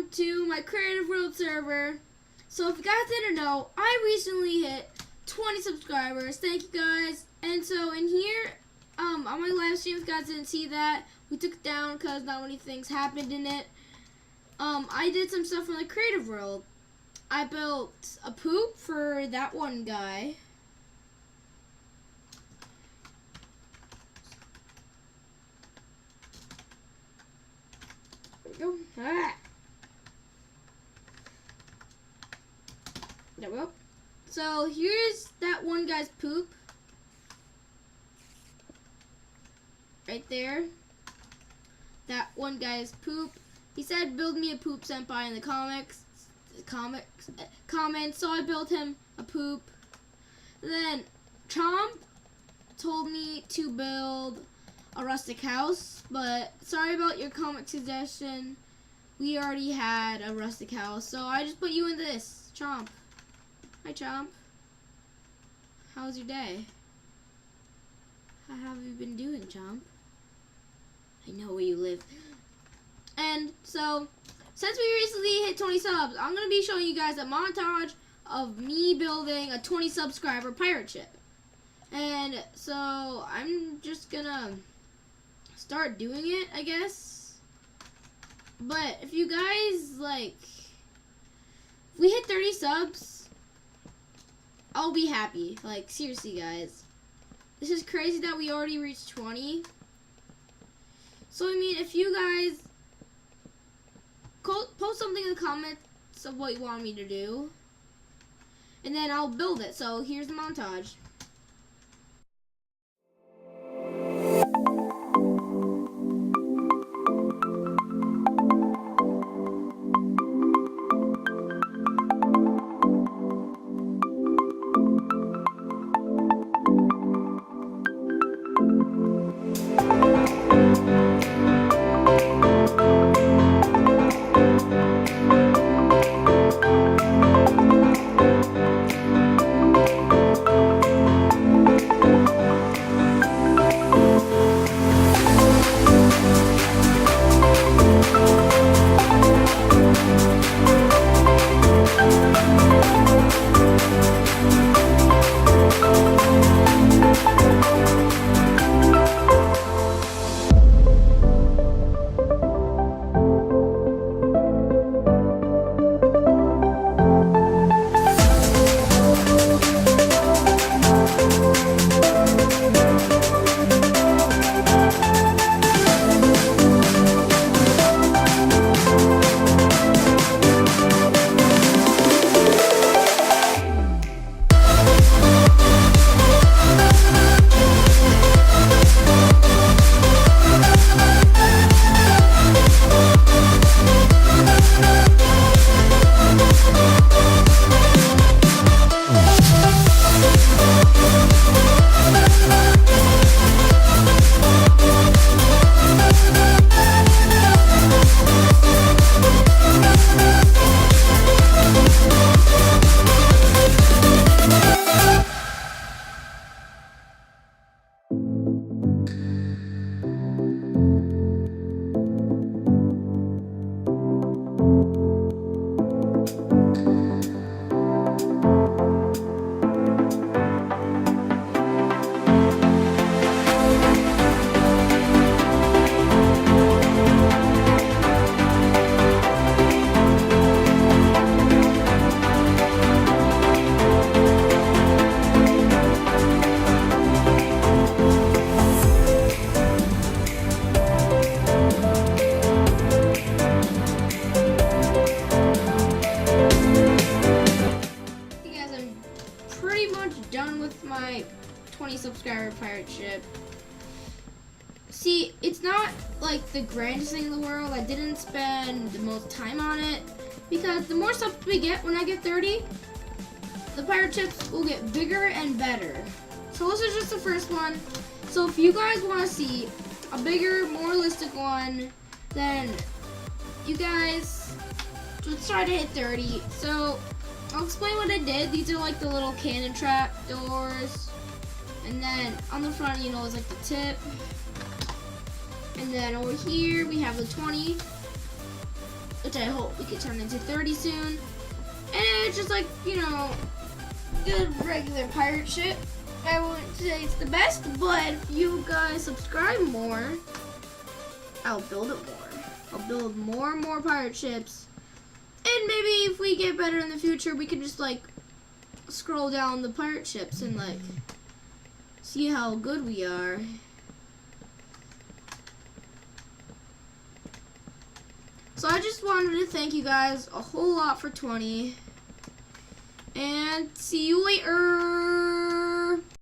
welcome to my Creative World server. So if you guys didn't know, I recently hit 20 subscribers. Thank you guys. And so in here, on my live stream, if you guys didn't see that, we took it down because not many things happened in it. I did some stuff from the Creative World. I built a poop for that one guy. There we go. Ah. There we go. So here's that one guy's poop. Right there. That one guy's poop. He said build me a poop senpai in the comments, so I built him a poop. Then Chomp told me to build a rustic house, but sorry about your comic suggestion. We already had a rustic house, so I just put you in this. Chomp. Hi, Chomp. How's your day? How have you been doing, Chomp? I know where you live. And so, since we recently hit 20 subs, I'm going to be showing you guys a montage of me building a 20 subscriber pirate ship. And so, I'm just going to start doing it, I guess. But if you guys, if we hit 30 subs, I'll be happy. Seriously, guys. This is crazy that we already reached 20. So, I mean, if you guys post something in the comments of what you want me to do, and then I'll build it. So, here's the montage. Done with my 20 subscriber pirate ship. See, it's not the grandest thing in the world. I didn't spend the most time on it because the more subs we get when I get 30, the pirate ships will get bigger and better. So this is just the first one. So if you guys want to see a bigger, more realistic one, then you guys, let's try to hit 30. So I'll explain what I did. These are the little cannon trap doors. And then on the front, is the tip. And then over here, we have the 20. which I hope we could turn into 30 soon. And it's just like, you know, good regular pirate ship. I wouldn't say it's the best, but if you guys subscribe more, I'll build it more. I'll build more and more pirate ships. And maybe if we get better in the future, we can just like scroll down the pirate ships and like see how good we are. So I just wanted to thank you guys a whole lot for 20. And see you later.